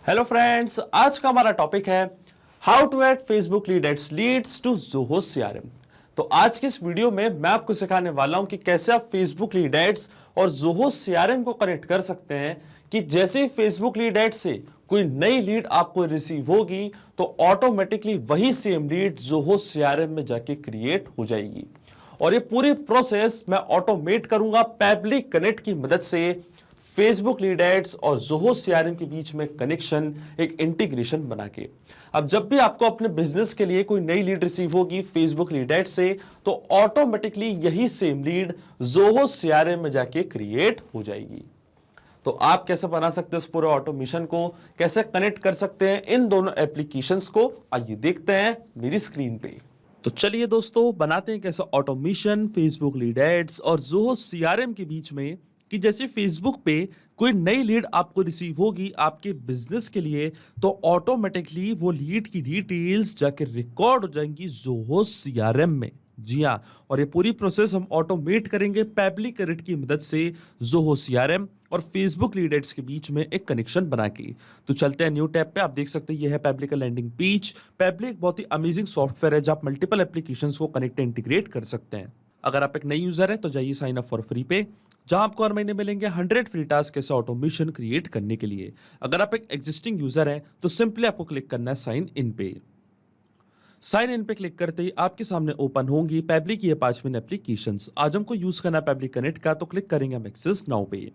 Hello friends, आज का हमारा टॉपिक है how to add Facebook lead ads leads to Zoho CRM. तो आज की इस वीडियो में मैं आपको सिखाने वाला हूं कि कैसे आप फेसबुक लीड एड्स और ज़ोहो सीआरएम को कनेक्ट कर सकते हैं कि जैसे ही फेसबुक लीड एड्स से कोई नई लीड आपको रिसीव होगी तो ऑटोमेटिकली वही सेम लीड ज़ोहो सीआरएम में जाके क्रिएट हो जाएगी। और ये पूरी प्रोसेस मैं ऑटोमेट करूंगा पेबली कनेक्ट की मदद से। फेसबुक लीड एड्स और ज़ोहो सीआरएम के बीच में कनेक्शन, एक इंटीग्रेशन बना के। अब जब भी आपको अपने बिजनेस के लिए कोई नई लीड रिसीव होगी फेसबुक लीड एड्स से, तो ऑटोमेटिकली यही सेम लीड ज़ोहो सीआरएम में जाके क्रिएट हो जाएगी। तो आप कैसे बना सकते हैं इस पूरे ऑटोमेशन को, कैसे कनेक्ट कर सकते हैं इन दोनों एप्लीकेशंस को, आइए देखते हैं मेरी स्क्रीन पे। तो चलिए दोस्तों, बनाते हैं कैसे ऑटोमेशन फेसबुक लीड एड्स और ज़ोहो सीआरएम के बीच में कि जैसे फेसबुक पे कोई नई लीड आपको रिसीव होगी आपके बिजनेस के लिए, तो ऑटोमेटिकली वो लीड की डिटेल्स जाके रिकॉर्ड हो जाएंगी ज़ोहो सीआरएम में। जी हाँ, और ये पूरी प्रोसेस हम ऑटोमेट करेंगे पेबली कनेक्ट की मदद से ज़ोहो सीआरएम और फेसबुक लीड एड्स के बीच में एक कनेक्शन बना के। तो चलते हैं न्यू टैब पे। आप देख सकते हैं ये है पेबली का लैंडिंग पेज। पेबली एक बहुत ही अमेजिंग सॉफ्टवेयर है जहां आप मल्टीपल एप्लीकेशंस को कनेक्ट इंटीग्रेट कर सकते हैं। अगर आप एक नई यूजर है तो जाइए साइन अप फॉर फ्री पे, जहां आपको हर महीने मिलेंगे 100 फ्री टास्क कैसे ऑटोमेशन क्रिएट करने के लिए। अगर आप एक एग्जिस्टिंग यूजर है तो सिंपली आपको क्लिक करना है साइन इन पे। साइन इन पे क्लिक करते ही आपके सामने ओपन होंगी पेबली की ये 5 मिनट एप्लीकेशंस। आज हमको यूज करना है पेबली कनेक्ट का, तो क्लिक करेंगे हम एक्सेस नाउ पे।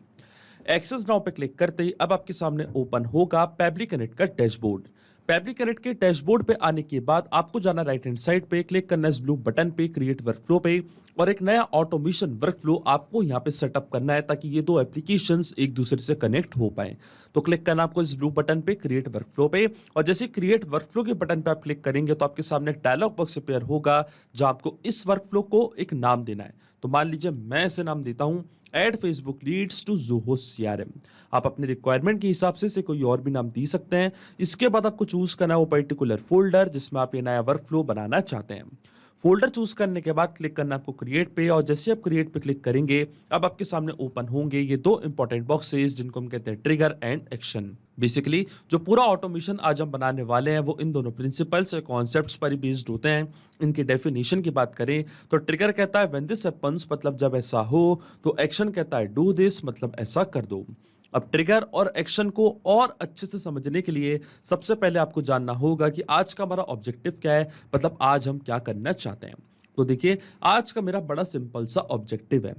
एक्सेस नाउ पे क्लिक करते ही अब आपके सामने ओपन होगा पेबली कनेक्ट का डैशबोर्ड। पेबली कनेक्ट के डैशबोर्ड पे आने के बाद आपको जाना राइट हैंड साइड पे, क्लिक करना इस ब्लू बटन पे क्रिएट वर्कफ्लो पे, और एक नया ऑटोमेशन वर्कफ्लो आपको यहाँ पे सेटअप करना है ताकि ये दो एप्लीकेशंस एक दूसरे से कनेक्ट हो पाए। तो क्लिक करना आपको इस ब्लू बटन पे क्रिएट वर्कफ्लो पे, और जैसे क्रिएट वर्कफ्लो के बटन पे आप क्लिक करेंगे तो आपके सामने एक डायलॉग बॉक्स अपेयर होगा जहां आपको इस वर्कफ्लो को एक नाम देना है। तो मान लीजिए मैं इसे नाम देता हूं add Facebook leads to Zoho CRM. आप अपने रिक्वायरमेंट के हिसाब से कोई और भी नाम दे सकते हैं। इसके बाद आपको चूज करना है वो पर्टिकुलर फोल्डर जिसमें आप ये नया वर्कफ्लो बनाना चाहते हैं। फोल्डर चूज करने के बाद क्लिक करना है आपको क्रिएट पे, और जैसे आप क्रिएट पे क्लिक करेंगे अब आपके सामने ओपन होंगे ये दो इंपॉर्टेंट बॉक्सेस जिनको हम कहते हैं ट्रिगर एंड एक्शन। बेसिकली जो पूरा ऑटोमेशन आज हम बनाने वाले हैं वो इन दोनों प्रिंसिपल्स और कॉन्सेप्ट्स पर ही बेस्ड होते हैं। इनकी डेफिनेशन की बात करें तो ट्रिगर कहता है व्हेन दिस हैपेंस, मतलब जब ऐसा हो, तो एक्शन कहता है डू दिस, मतलब ऐसा कर दो। अब ट्रिगर और एक्शन को और अच्छे से समझने के लिए सबसे पहले आपको जानना होगा कि आज का हमारा ऑब्जेक्टिव क्या है, मतलब आज हम क्या करना चाहते हैं। तो देखिए, आज का मेरा बड़ा सिंपल सा ऑब्जेक्टिव है।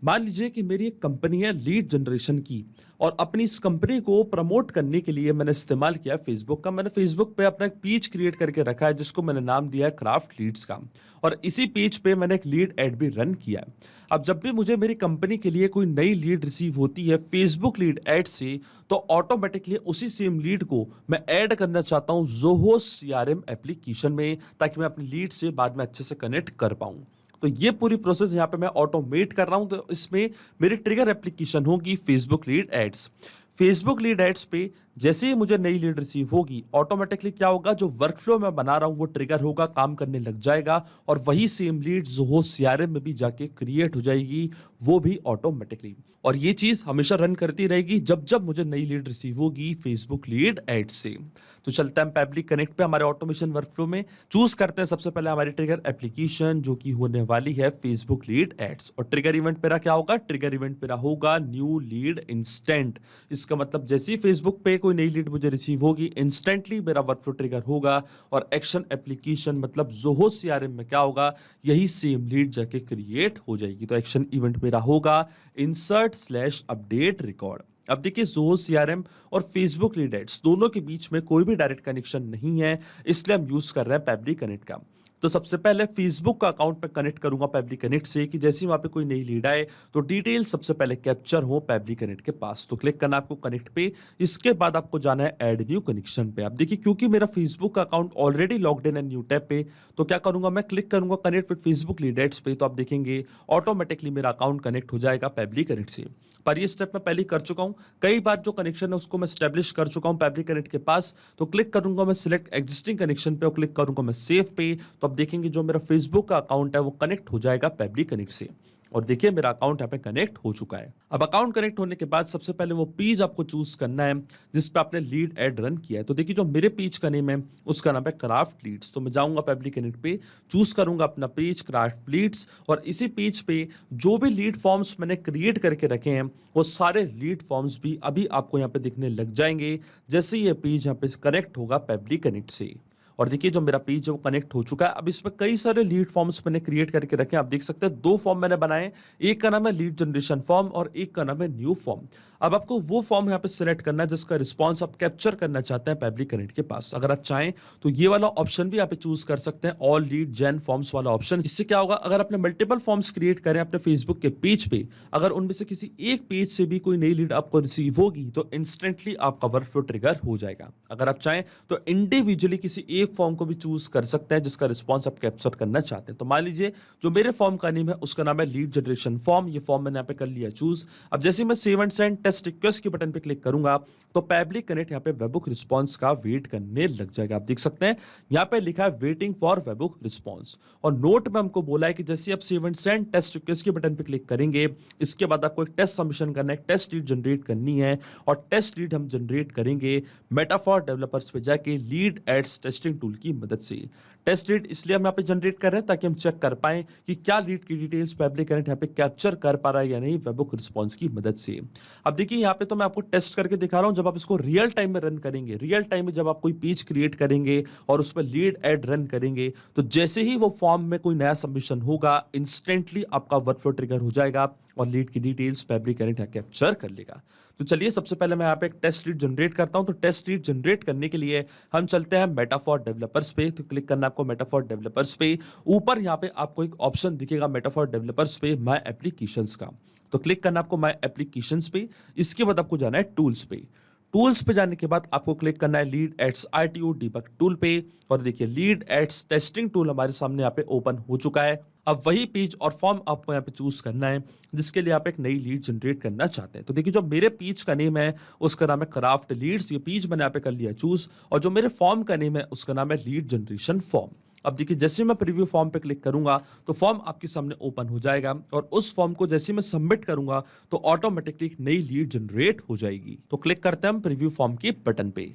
मान लीजिए कि मेरी एक कंपनी है लीड जनरेशन की, और अपनी इस कंपनी को प्रमोट करने के लिए मैंने इस्तेमाल किया फेसबुक का। मैंने फेसबुक पे अपना एक पेज क्रिएट करके रखा है जिसको मैंने नाम दिया है क्राफ्ट लीड्स का, और इसी पेज पे मैंने एक लीड ऐड भी रन किया है। अब जब भी मुझे मेरी कंपनी के लिए कोई नई लीड रिसीव होती है फेसबुक लीड ऐड से, तो ऑटोमेटिकली उसी सेम लीड को मैं ऐड करना चाहता हूं ज़ोहो सीआरएम एप्लीकेशन में, ताकि मैं अपनी लीड से बाद में अच्छे से कनेक्ट कर पाऊं। तो ये पूरी प्रोसेस यहाँ पे मैं ऑटोमेट कर रहा हूं। तो इसमें मेरी ट्रिगर एप्लीकेशन होगी Facebook lead ads. Facebook lead ads पे जैसे ही मुझे नई लीड रिसीव होगी ऑटोमेटिकली क्या होगा, जो वर्कफ्लो मैं बना रहा हूं वो ट्रिगर होगा, काम करने लग जाएगा, और वही सेम लीड ज़ोहो सीआरएम में भी जाके क्रिएट हो जाएगी, वो भी ऑटोमेटिकली। और ये चीज हमेशा रन करती रहेगी जब जब मुझे नई लीड रिसीव होगी फेसबुक लीड एड से। तो चलते हैं पेबली कनेक्ट पे हमारे ऑटोमेशन वर्कफ्लो में। चूज करते हैं सबसे पहले हमारी ट्रिगर एप्लीकेशन जो कि होने वाली है फेसबुक लीड एड्स, और ट्रिगर इवेंट मेरा क्या होगा, ट्रिगर इवेंट मेरा होगा न्यू लीड इंस्टेंट। इसका मतलब जैसे ही फेसबुक पे कोई नई लीड मुझे रिसीव होगी इंस्टेंटली मेरा वर्कफ्लो ट्रिगर होगा, और एक्शन एप्लीकेशन मतलब ज़ोहो सीआरएम में क्या होगा, यही सेम लीड जाके क्रिएट हो जाएगी। तो एक्शन इवेंट मेरा होगा insert/update रिकॉर्ड। अब देखिए, ज़ोहो सीआरएम और फेसबुक लीड एड्स दोनों के बीच में कोई भी डायरेक्ट कनेक्शन नहीं है, इसलिए हम यूज कर रहे हैं पेबली कनेक्ट का। तो सबसे पहले फेसबुक का अकाउंट पे कनेक्ट करूंगा पेबली कनेक्ट से, कि जैसे ही वहां पे कोई नई लीड आए तो डिटेल सबसे पहले कैप्चर हो पेबली कनेक्ट के पास। तो क्लिक करना आपको कनेक्ट पे, इसके बाद आपको जाना है ऐड न्यू कनेक्शन पे। अब देखिए, क्योंकि मेरा फेसबुक का अकाउंट ऑलरेडी लॉग्ड इन है न्यू टैब पे, तो क्या करूंगा, मैं क्लिक करूंगा connect with Facebook lead ads पे, तो आप देखेंगे ऑटोमेटिकली मेरा अकाउंट कनेक्ट हो जाएगा पेबली कनेक्ट से। पर ये स्टेप मैं पहले कर चुका हूं, कई बार जो कनेक्शन है उसको मैं स्टैब्लिश कर चुका हूं पेबली कनेक्ट के पास। तो क्लिक करूंगा मैं सिलेक्ट एग्जिस्टिंग कनेक्शन पे, और क्लिक करूंगा मैं सेव पे, तो अब देखेंगे जो मेरा फेसबुक का अकाउंट है वो कनेक्ट हो जाएगा पेबली कनेक्ट से। और देखिए मेरा अकाउंट यहाँ पे कनेक्ट हो चुका है। अब अकाउंट कनेक्ट होने के बाद सबसे पहले वो पेज आपको चूज करना है जिस पे आपने लीड एड रन किया है। तो देखिए जो मेरे पेज का नेम है उसका नाम है क्राफ्ट लीड्स। तो मैं जाऊंगा पब्लिक कनेक्ट पे, चूज करूंगा अपना पेज क्राफ्ट लीड्स, और इसी पेज पे जो भी लीड फॉर्म्स मैंने क्रिएट करके रखे हैं वो सारे लीड फॉर्म्स भी अभी आपको यहाँ पे दिखने लग जाएंगे जैसे ये पेज यहाँ पे कनेक्ट होगा पब्लिक कनेक्ट से। और देखिए जो मेरा पेज है वो कनेक्ट हो चुका है। अब इसमें कई सारे लीड फॉर्म्स मैंने क्रिएट करके रखे हैं। आप देख सकते हैं 2 फॉर्म मैंने बनाए, एक का नाम है लीड जनरेशन फॉर्म और एक का नाम है न्यू फॉर्म। अब आपको वो फॉर्म यहाँ पे सिलेक्ट करना है जिसका रिस्पॉन्स आप कैप्चर करना चाहते हैं पब्लिक कनेक्ट के पास। अगर आप चाहें तो ये वाला ऑप्शन भी यहाँ पे चूज कर सकते हैं, ऑल लीड जेन फॉर्म्स वाला ऑप्शन। इससे क्या होगा, अगर आपने मल्टीपल फॉर्म्स क्रिएट करें अपने फेसबुक के पेज पे, अगर उनमें से किसी एक पेज से भी कोई नई लीड आपको रिसीव होगी तो इंस्टेंटली आपका वर्कफ्लो ट्रिगर हो जाएगा। अगर आप चाहें तो इंडिविजुअली किसी एक फॉर्म को भी चूज कर सकते हैं जिसका रिस्पॉन्स आप कैप्चर करना चाहते हैं। तो मान लीजिए जो मेरे फॉर्म का नेम है उसका नाम है लीड जनरेशन फॉर्म। ये फॉर्म मैंने यहाँ पे कर लिया चूज। अब जैसे मैं save and send test request के बटन पे क्लिक करूंगा तो पब्लिक कनेक्ट यहाँ पे वेबबुक रिस्पॉन्स का वेट करने लग जाएगा। आप देख सकते हैं यहाँ पे लिखा है वेटिंग फॉर वेबबुक रिस्पॉन्स, और नोट में हमको बोला है कि जैसे आप save and send test request के बटन पे क्लिक करेंगे इसके बाद आपको एक टेस्ट सबमिशन करना है, टेस्ट लीड जनरेट करनी है, और टेस्ट लीड हम जनरेट करेंगे मेटाफॉर डेवलपर्स पे जाके लीड एड्स टेस्टिंग टूल की मदद से। टेस्ट लीड इसलिए हम यहाँ पे जनरेट कर रहे हैं ताकि हम चेक कर पाए कि क्या लीड की डिटेल्स पब्लिक कनेक्ट यहाँ पे कैप्चर कर पा रहा है या नहीं वेबबुक रिस्पॉन्स की मदद से। अब देखिए यहाँ पे तो मैं आपको टेस्ट करके दिखा रहा हूँ, जब आप इसको रियल टाइम में रन करेंगे, रियल टाइम में जब आप कोई पेज क्रिएट करेंगे और उस पर लीड एड रन करेंगे तो जैसे ही वो फॉर्म में कोई नया सबमिशन होगा इंस्टेंटली आपका वर्कफ्लो ट्रिगर हो जाएगा और लीड की डिटेल्स पब्लिक कनेक्ट कैप्चर कर लेगा। तो चलिए सबसे पहले मैं यहाँ पे एक टेस्ट लीड जनरेट करता हूँ। तो टेस्ट लीड जनरेट करने के लिए हम चलते हैं मेटाफॉर डेवलपर्स पे। तो क्लिक करना है आपको मेटाफॉर डेवलपर्स पे। ऊपर यहाँ पे आपको एक ऑप्शन दिखेगा मेटाफॉर डेवलपर्स पे माय एप्लीकेशंस का। तो क्लिक करना आपको माय एप्लीकेशंस पे। इसके बाद आपको जाना है टूल्स पे। टूल्स पे जाने के बाद आपको क्लिक करना है lead ads RTO debug tool पे, और देखिए लीड एड्स टेस्टिंग टूल हमारे सामने यहाँ पे ओपन हो चुका है। अब वही पेज और फॉर्म आपको यहाँ पे चूज करना है जिसके लिए आप एक नई लीड जनरेट करना चाहते हैं। तो देखिए जो मेरे पेज का नेम है उसका नाम है क्राफ्ट लीड्स। ये पेज मैंने यहाँ पे कर लिया चूज, और जो मेरे फॉर्म का नेम है उसका नाम है लीड जनरेशन फॉर्म। अब देखिए जैसे मैं प्रीव्यू फॉर्म पे क्लिक करूंगा तो फॉर्म आपके सामने ओपन हो जाएगा, और उस फॉर्म को जैसे मैं सबमिट करूंगा तो ऑटोमेटिकली एक नई लीड जनरेट हो जाएगी। तो क्लिक करते हैं हम प्रीव्यू फॉर्म के बटन पे,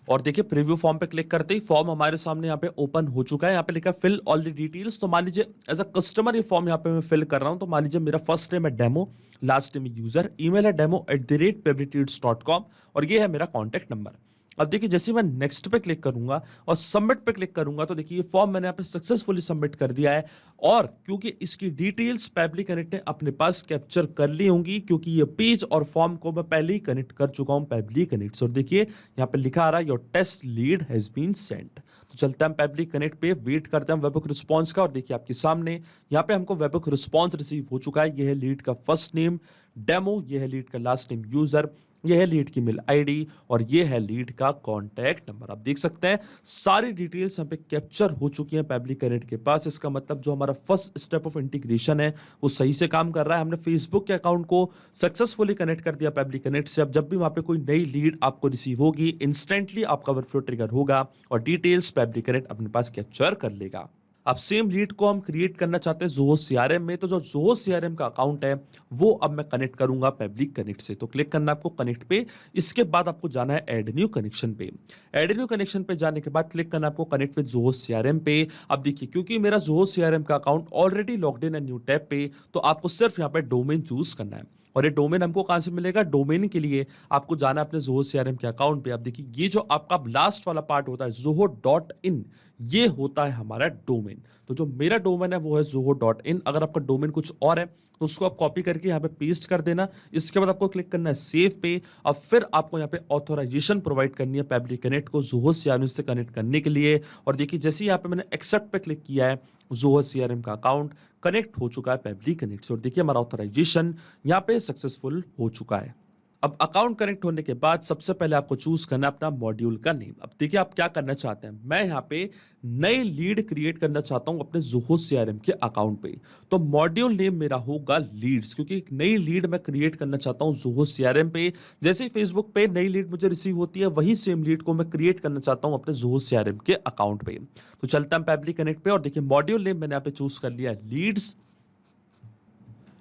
और देखिए प्रीव्यू फॉर्म पे क्लिक करते ही फॉर्म हमारे सामने यहाँ पे ओपन हो चुका है। यहाँ पे लिखा है फिल ऑल द डिटेल्स। तो मान लीजिए एज अ कस्टमर ये फॉर्म यहाँ पे मैं फिल कर रहा हूँ। तो मान लीजिए मेरा फर्स्ट नेम है demo, last name user, email है demo@publicleads.com, और ये है मेरा कॉन्टैक्ट नंबर। अब देखिए जैसे मैं नेक्स्ट पे क्लिक करूंगा और सबमिट पे क्लिक करूंगा तो देखिए ये फॉर्म मैंने यहाँ पे सक्सेसफुली सबमिट कर दिया है, और क्योंकि इसकी डिटेल्स पब्लिक कनेक्ट ने अपने पास कैप्चर कर ली होंगी क्योंकि ये पेज और फॉर्म को मैं पहले ही कनेक्ट कर चुका हूं पब्लिक कनेक्ट से। और देखिए यहाँ पे लिखा आ रहा है your test lead has been sent. तो चलते हैं पब्लिक कनेक्ट पे, वेट करते हैं वेबबुक रिस्पॉन्स का, और देखिए आपके सामने यहाँ पे हमको वेबबुक रिस्पॉन्स रिसीव हो चुका है। यह है लीड का फर्स्ट नेम डेमो, यह है लीड का लास्ट नेम यूजर, यह है लीड की मेल आईडी, और यह है लीड का कॉन्टैक्ट नंबर। आप देख सकते हैं सारी डिटेल्स यहाँ पे कैप्चर हो चुकी हैं पब्लिक कनेक्ट के पास। इसका मतलब जो हमारा फर्स्ट स्टेप ऑफ इंटीग्रेशन है वो सही से काम कर रहा है। हमने फेसबुक के अकाउंट को सक्सेसफुली कनेक्ट कर दिया पब्लिक कनेक्ट से। अब जब भी वहां पे कोई नई लीड आपको रिसीव होगी इंस्टेंटली आपका वर्कफ्लो ट्रिगर होगा और डिटेल्स पब्लिक कनेक्ट अपने पास कैप्चर कर लेगा। अब सेम लीड को हम क्रिएट करना चाहते हैं Zoho CRM में। तो जो Zoho CRM का अकाउंट है वो अब मैं कनेक्ट करूंगा पब्लिक कनेक्ट से। तो क्लिक करना आपको कनेक्ट पे। इसके बाद आपको जाना है ऐड न्यू कनेक्शन पे। ऐड न्यू कनेक्शन पे जाने के बाद क्लिक करना आपको कनेक्ट विद Zoho CRM पे। अब देखिए क्योंकि मेरा Zoho CRM का अकाउंट ऑलरेडी लॉग्ड इन है न्यू टैब पे, तो आपको सिर्फ यहाँ पे डोमेन चूज करना है। और ये डोमेन हमको कहां से मिलेगा? डोमेन के लिए आपको जाना है अपने Zoho CRM के अकाउंट पे। आप देखिए ये जो आपका लास्ट वाला पार्ट होता है zoho.in, ये होता है हमारा डोमेन। तो जो मेरा डोमेन है वो है zoho.in। अगर आपका डोमेन कुछ और है तो उसको आप कॉपी करके यहाँ पे पेस्ट कर देना। इसके बाद आपको क्लिक करना है सेव पे। अब फिर आपको यहाँ पे ऑथोराइजेशन प्रोवाइड करनी है पब्लिक कनेक्ट को Zoho CRM से कनेक्ट करने के लिए। और देखिए जैसे यहाँ पे मैंने एक्सेप्ट पे क्लिक किया है Zoho CRM का अकाउंट कनेक्ट हो चुका है पब्लिक कनेक्ट से। और देखिए हमारा ऑथोराइजेशन यहाँ पे सक्सेसफुल हो चुका है। अब अकाउंट कनेक्ट होने के बाद सबसे पहले आपको चूज करना है अपना मॉड्यूल का नेम। अब देखिए आप क्या करना चाहते हैं। मैं यहाँ पे नई लीड क्रिएट करना चाहता हूँ अपने Zoho CRM के अकाउंट पे। तो मॉड्यूल नेम मेरा होगा लीड्स, क्योंकि एक नई लीड मैं क्रिएट करना चाहता हूँ Zoho CRM पे। जैसे ही फेसबुक पे नई लीड मुझे रिसीव होती है वही सेम लीड को मैं क्रिएट करना चाहता हूँ अपने Zoho CRM के अकाउंट पे। तो चलता है पब्लिक कनेक्ट पे, और देखिए मॉड्यूल नेम मैंने यहाँ पे चूज कर लिया है लीड्स।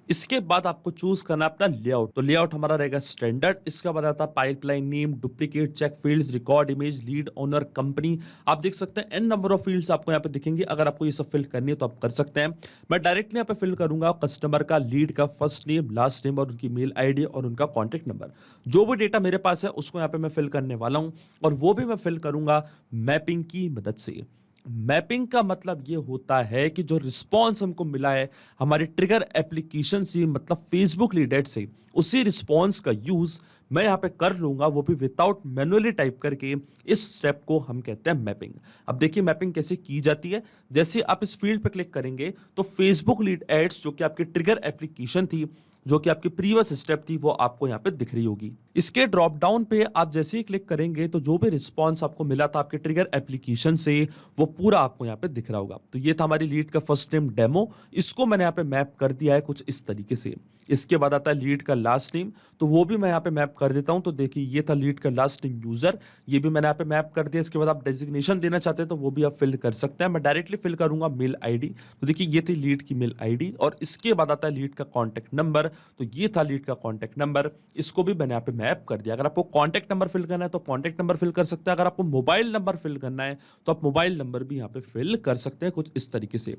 इसके बाद आपको चूज करना है अपना लेआउट। तो लेआउट हमारा रहेगा स्टैंडर्ड। इसका बाद आता है pipeline name, duplicate check fields, record image, lead owner, company. आप देख सकते हैं एन नंबर ऑफ फील्ड्स आपको यहाँ पे दिखेंगे। अगर आपको ये सब फिल करनी है तो आप कर सकते हैं। मैं डायरेक्टली यहाँ पे फिल करूंगा कस्टमर का, लीड का फर्स्ट नेम, लास्ट नेम और उनकी मेल आईडी और उनका कॉन्टेक्ट नंबर। जो भी डेटा मेरे पास है उसको यहाँ पे मैं फिल करने वाला हूँ, और वो भी मैं फिल करूंगा मैपिंग की मदद से। मैपिंग का मतलब ये होता है कि जो रिस्पॉन्स हमको मिला है हमारे ट्रिगर एप्लीकेशन से, मतलब फेसबुक लीड एड से, उसी रिस्पॉन्स का यूज मैं यहां पे कर लूंगा, वो भी विदाउट मैनुअली टाइप करके। इस स्टेप को हम कहते हैं मैपिंग। अब देखिए मैपिंग कैसे की जाती है। जैसे आप इस फील्ड पे क्लिक करेंगे तो फेसबुक लीड एड्स जो कि आपकी ट्रिगर एप्लीकेशन थी, जो कि आपकी प्रीवियस स्टेप थी, वो आपको यहाँ पे दिख रही होगी। इसके ड्रॉप डाउन पे आप जैसे ही क्लिक करेंगे तो जो भी रिस्पांस आपको मिला था आपके ट्रिगर एप्लीकेशन से, वो पूरा आपको यहाँ पे दिख रहा होगा। तो ये था हमारी लीड का फर्स्ट नेम डेमो। इसको मैंने यहाँ पे मैप कर दिया है कुछ इस तरीके से। इसके बाद आता है लीड का लास्ट नेम, तो वो भी मैं यहाँ पे मैप कर देता हूँ। तो देखिए ये था लीड का लास्ट नेम यूजर, ये भी मैंने यहाँ पे मैप कर दिया। इसके बाद आप डेजिग्नेशन देना चाहते हैं तो वो भी आप फिल कर सकते हैं। मैं डायरेक्टली फिल करूंगा मेल आईडी। तो देखिए ये थी लीड की मेल आईडी, और इसके बाद आता है लीड का कॉन्टैक्ट नंबर। तो ये था लीड का कॉन्टैक्ट नंबर, इसको भी मैंने यहाँ पे मैप कर दिया। अगर आपको कॉन्टैक्ट नंबर फिल करना है तो कॉन्टैक्ट नंबर फिल कर सकते हैं। अगर आपको मोबाइल नंबर फिल करना है तो आप मोबाइल नंबर भी यहाँ पे फिल कर सकते हैं कुछ इस तरीके से।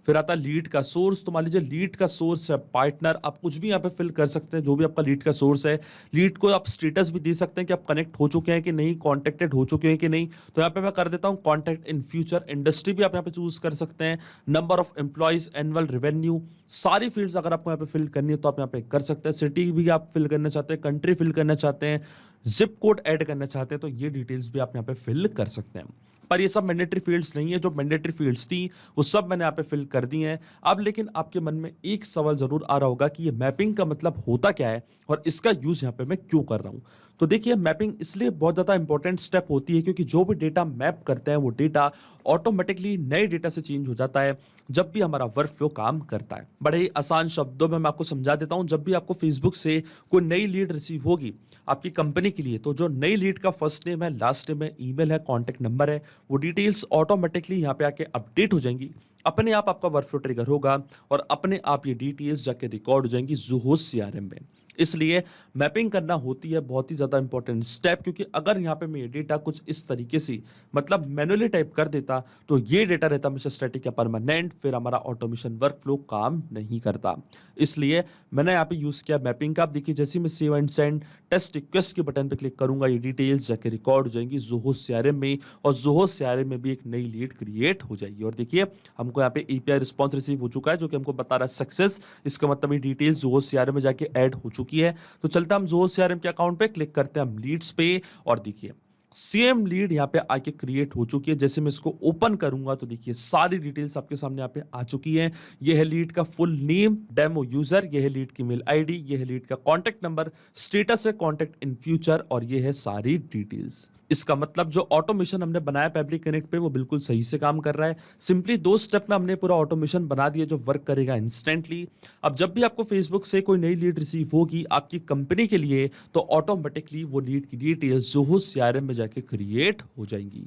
फिर आता है लीड का सोर्स। तो मान लीजिए लीड का सोर्स है पार्टनर, आप कुछ भी यहाँ पे फिल कर सकते हैं जो भी आपका लीड का सोर्स है। लीड को आप स्टेटस भी दे सकते हैं कि आप कनेक्ट हो चुके हैं कि नहीं, कॉन्टेक्टेड हो चुके हैं कि नहीं। तो यहाँ पे मैं कर देता हूँ कॉन्टैक्ट इन फ्यूचर। इंडस्ट्री भी आप यहाँ पे चूज कर सकते हैं, number of employees, annual revenue, सारी फील्ड्स अगर आपको यहाँ पे फिल करनी है तो आप यहाँ पे कर सकते हैं। सिटी भी आप फिल करना चाहते हैं, कंट्री फिल करना चाहते हैं, जिप कोड ऐड करना चाहते हैं, तो ये डिटेल्स भी आप यहाँ पे फिल कर सकते हैं। पर ये सब मैंडेटरी फील्ड्स नहीं है। जो मैंडेटरी फील्ड्स थी वो सब मैंने यहाँ पे फिल कर दी हैं। अब लेकिन आपके मन में एक सवाल जरूर आ रहा होगा कि ये मैपिंग का मतलब होता क्या है और इसका यूज यहाँ पे मैं क्यों कर रहा हूँ। तो देखिए मैपिंग इसलिए बहुत ज़्यादा इंपॉर्टेंट स्टेप होती है क्योंकि जो भी डेटा मैप करते हैं वो डेटा ऑटोमेटिकली नए डेटा से चेंज हो जाता है जब भी हमारा वर्क फ्लो काम करता है। बड़े ही आसान शब्दों में मैं आपको समझा देता हूं। जब भी आपको फेसबुक से कोई नई लीड रिसीव होगी आपकी कंपनी के लिए, तो जो नई लीड का फर्स्ट नेम है, लास्ट नेम है, ईमेल है, कॉन्टैक्ट नंबर है, वो डिटेल्स ऑटोमेटिकली यहाँ पे आके अपडेट हो जाएंगी। अपने आप आपका वर्क फ्लो ट्रिगर होगा और अपने आप ये डिटेल्स जाके रिकॉर्ड हो जाएंगी ज़ोहोस सीआरएम में। इसलिए मैपिंग करना होती है बहुत ही ज़्यादा इंपॉर्टेंट स्टेप, क्योंकि अगर यहाँ पे मैं ये डेटा कुछ इस तरीके से मतलब मैनुअली टाइप कर देता तो ये डेटा रहता हमेशा स्टैटिक या परमानेंट, फिर हमारा ऑटोमेशन वर्क फ्लो काम नहीं करता। इसलिए मैंने यहाँ पे यूज़ किया मैपिंग का। आप देखिए जैसे मैं save and send test request के बटन पे क्लिक करूंगा ये डिटेल्स जाके रिकॉर्ड हो जाएंगी ज़ोहोस सीआरएम में, और ज़ोहोस सीआरएम में भी एक नई लीड क्रिएट हो जाएगी। और देखिए हमको यहाँ पे एपीआई रिस्पॉन्स रिसीव हो चुका है जो कि हमको बता रहा है सक्सेस। इसका मतलब ये डिटेल्स ज़ोहोस सीआरएम में जाके ऐड हो चुकी है। तो चलते हम ज़ोहोस सीआरएम के अकाउंट पे क्लिक करते हैं हम लीड्स पे, और देखिए सेम लीड यहाँ पे आके क्रिएट हो चुकी है। जैसे मैं इसको ओपन करूंगा तो देखिए सारी डिटेल्स आपके सामने यहाँ पे आ चुकी है। ये है लीड का फुल नेम, डेमो यूजर, ये है लीड की मेल आईडी, ये है लीड का कॉन्टैक्ट नंबर, स्टेटस है कॉन्टैक्ट इन फ्यूचर, और ये है सारी डिटेल्स। इसका मतलब जो ऑटोमेशन हमने बनाया पब्लिक कनेक्ट पे वो बिल्कुल सही से काम कर रहा है। सिंपली 2 स्टेप में हमने पूरा ऑटोमेशन बना दिया जो वर्क करेगा इंस्टेंटली। अब जब भी आपको फेसबुक से कोई नई लीड रिसीव होगी आपकी कंपनी के लिए, तो ऑटोमेटिकली वो लीड की डिटेल्स ज़ोहोस सीआरएम में जाके क्रिएट हो जाएंगी।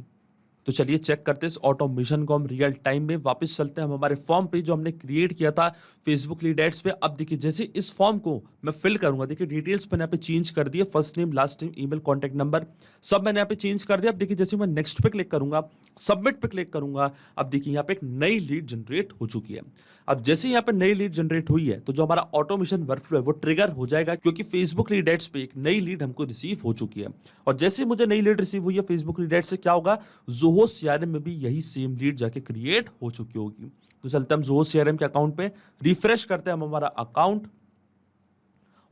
तो चलिए चेक करते हैं इस ऑटोमेशन को हम रियल टाइम में। वापस चलते हैं हम हमारे फॉर्म पे जो हमने क्रिएट किया था फेसबुक लीड एड्स पे। अब देखिए जैसे इस फॉर्म को मैं फिल करूंगा, देखिए डिटेल्स मैंने यहाँ पे चेंज कर दिया, first name, last name, email, contact number सब मैंने यहाँ पे चेंज कर दिया। अब देखिए जैसे मैं नेक्स्ट पे क्लिक करूंगा, सबमिट पे क्लिक करूंगा, अब देखिए यहाँ पे एक नई लीड जनरेट हो चुकी है। अब जैसे यहाँ पे नई लीड जनरेट हुई है तो जो हमारा ऑटोमेशन वर्कफ्लो है वो ट्रिगर हो जाएगा, क्योंकि फेसबुक लीड एड्स पे एक नई लीड हमको रिसीव हो चुकी है। और जैसे मुझे नई लीड रिसीव हुई है फेसबुक लीड एड्स से, क्या होगा, ज़ोहोस सीआरएम में भी यही सेम लीड जाके क्रिएट हो चुकी होगी। तो चलते हम ज़ोहोस सीआरएम के अकाउंट पे, रिफ्रेश करते हैं हम हमारा अकाउंट,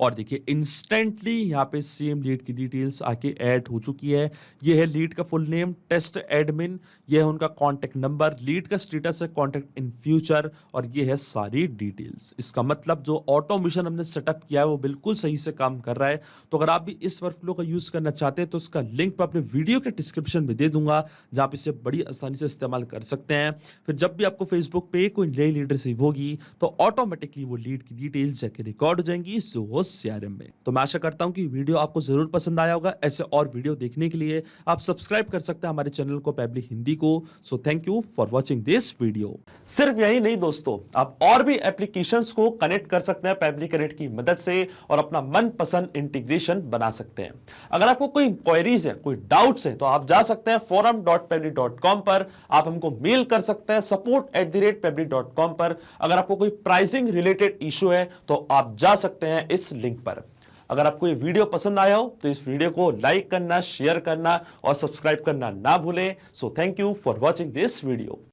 और देखिए इंस्टेंटली यहाँ पे सेम लीड की डिटेल्स आके ऐड हो चुकी है। ये है लीड का फुल नेम, टेस्ट एडमिन, ये है उनका कॉन्टैक्ट नंबर, लीड का स्टेटस है कॉन्टैक्ट इन फ्यूचर, और ये है सारी डिटेल्स। इसका मतलब जो ऑटोमेशन हमने सेटअप किया है वो बिल्कुल सही से काम कर रहा है। तो अगर आप भी इस वर्कफ्लो का यूज करना चाहते हैं तो उसका लिंक मैं अपने वीडियो के डिस्क्रिप्शन में दे दूंगा, जहाँ पे इसे बड़ी आसानी से इस्तेमाल कर सकते हैं। फिर जब भी आपको फेसबुक पे कोई नई लीड रिसीव होगी तो ऑटोमेटिकली वो लीड की डिटेल्स जाके रिकॉर्ड हो जाएंगी ज़ोहोस जोहोस सीआरएम में। तो मैं आशा करता हूं कि वीडियो आपको जरूर पसंद आया होगा। ऐसे और वीडियो देखने के लिए आप सब्सक्राइब कर सकते हैं हमारे चैनल को, पेबली हिंदी को। So thank you for watching this video. सिर्फ यही नहीं दोस्तों, आप और भी एप्लीकेशंस को कनेक्ट कर सकते हैं पेबली कनेक्ट की मदद से और अपना मनपसंद इंटीग्रेशन बना सकते हैं। अगर आपको कोई इंक्वायरीज है, कोई डाउट्स है, तो आप जा सकते हैं forum.pebly.com पर। आप हमको मेल कर सकते हैं support@pebly.com पर। अगर आपको कोई प्राइसिंग रिलेटेड इशू है तो आप जा सकते हैं इस लिंक पर। अगर आपको ये वीडियो पसंद आया हो तो इस वीडियो को लाइक करना, शेयर करना और सब्सक्राइब करना ना भूलें। So thank you for watching this video.